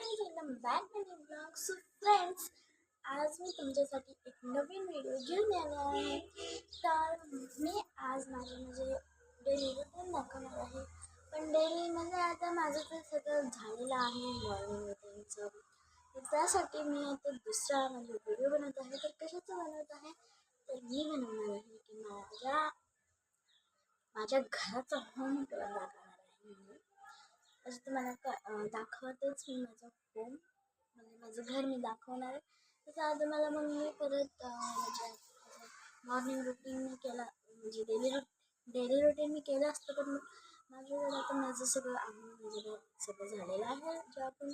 Friends, welcome back to new blog. So friends, आज मी तुमच्यासाठी एक नवीन व्हिडिओ घेऊन आला आहे. तर मी आज माझे डेली रुटीन दाखवणार आहे. पण डेली म्हणजे आता माझं तर सगळं झालेलं आहे मॉर्निंग रुटीनचं. तर त्यासाठी मी आता दुसरा म्हणजे व्हिडिओ बनवत आहे. तर कशाचं बनवत आहे, तर मी बनवणार आहे की माझ्या घराचा होम टूर दाखवणार आहे मी. असं तुम्हाला दाखवतेच मी माझं होम म्हणजे माझं घर मी दाखवणार आहे. तसं आज मला मग मी परत म्हणजे मॉर्निंग रुटीन मी केला म्हणजे डेली रुटीन मी केलं असतं. पण माझ्याकडे आता माझं सगळं म्हणजे सगळं झालेलं आहे जे आपण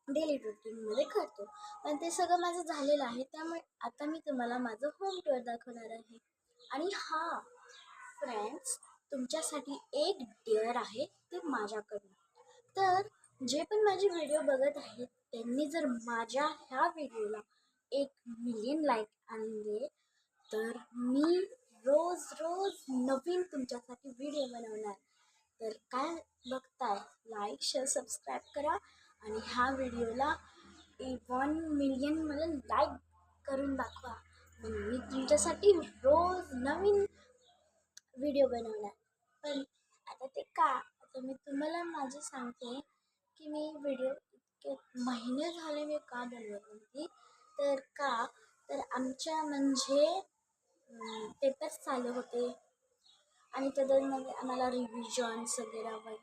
डेली रुटीनमध्ये करतो. पण ते सगळं माझं झालेलं आहे, त्यामुळे आता मी तुम्हाला माझं होम टूर दाखवणार आहे. आणि हा फ्रेंड्स, तुमच्यासाठी एक डेअर आहे ते माझ्याकडनं. तर जे पण माझे व्हिडिओ बघत आहेत त्यांनी जर माझ्या ह्या व्हिडिओला 1 मिलियन लाईक आणले तर मी रोज रोज नवीन तुमच्यासाठी व्हिडिओ बनवणार. तर काय बघताय, लाईक शेअर सबस्क्राईब करा आणि ह्या व्हिडिओला 1 मिलियन मला लाईक करून दाखवा. मग मी तुमच्यासाठी रोज नवीन व्हिडिओ बनवणार. पण आता ते का, आता मी तुम्हाला माझे सांगते की मी व्हिडिओ इतके महिने झाले मी का बनवत नव्हती. तर का, तर आमच्या म्हणजे पेपर्स चालू होते आणि त्याच्यामध्ये आम्हाला रिव्हिजन्स वगैरे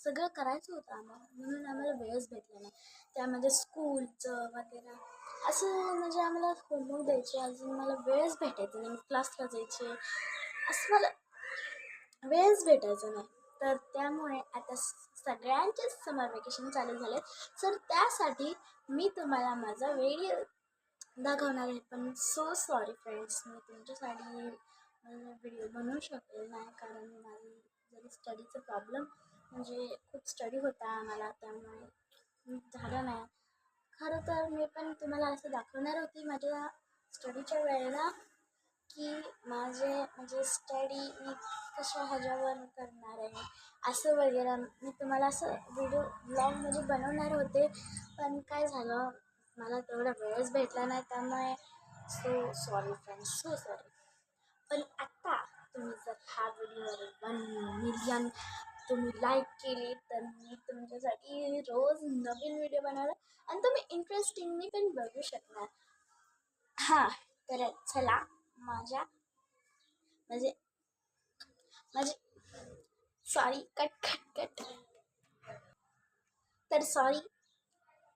सगळं करायचं होतं आम्हाला, म्हणून आम्हाला वेळच भेटला नाही. त्यामध्ये स्कूलचं वगैरे असं म्हणजे आम्हाला होमवर्क द्यायचे, अजून मला वेळच भेटायचं नाही. क्लासला जायचे, असं मला वेळच भेटायचा नाही. तर त्यामुळे आता सगळ्यांचेच समर वेकेशन चालू झाले. तर त्यासाठी मी तुम्हाला माझा व्हिडिओ दाखवणार आहे. पण सो सॉरी फ्रेंड्स, मी तुमच्यासाठी व्हिडिओ बनवू शकेल नाही, कारण माझी जरी स्टडीचं प्रॉब्लेम म्हणजे खूप स्टडी होता आम्हाला, त्यामुळे झालं नाही. खरं तर मी पण तुम्हाला असं दाखवणार होती माझ्या स्टडीच्या वेळेला की म्हणजे स्टडी मी कशा ह्याच्यावर करणार आहे असं वगैरे. मी तुम्हाला असं व्हिडिओ ब्लॉगमध्ये बनवणार होते, पण काय झालं, मला तेवढा वेळच भेटला नाही. त्यामुळे so sorry friends, so sorry. पण आत्ता तुम्ही जर ह्या व्हिडिओवर 1 मिलियन तुम्ही लाईक केली तर मी तुमच्यासाठी रोज नवीन व्हिडिओ बनवणार आणि तुम्ही इंटरेस्टिंगली पण बघू शकणार. हां, तर चला माझ्या म्हणजे माझे सॉरी, कट कट कट. तर सॉरी,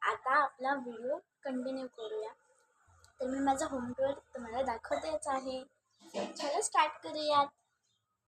आता आपला व्हिडिओ कंटिन्यू करूया. तर मी माझा होम टूर तुम्हाला दाखवतेच आहे. चला स्टार्ट करूयात.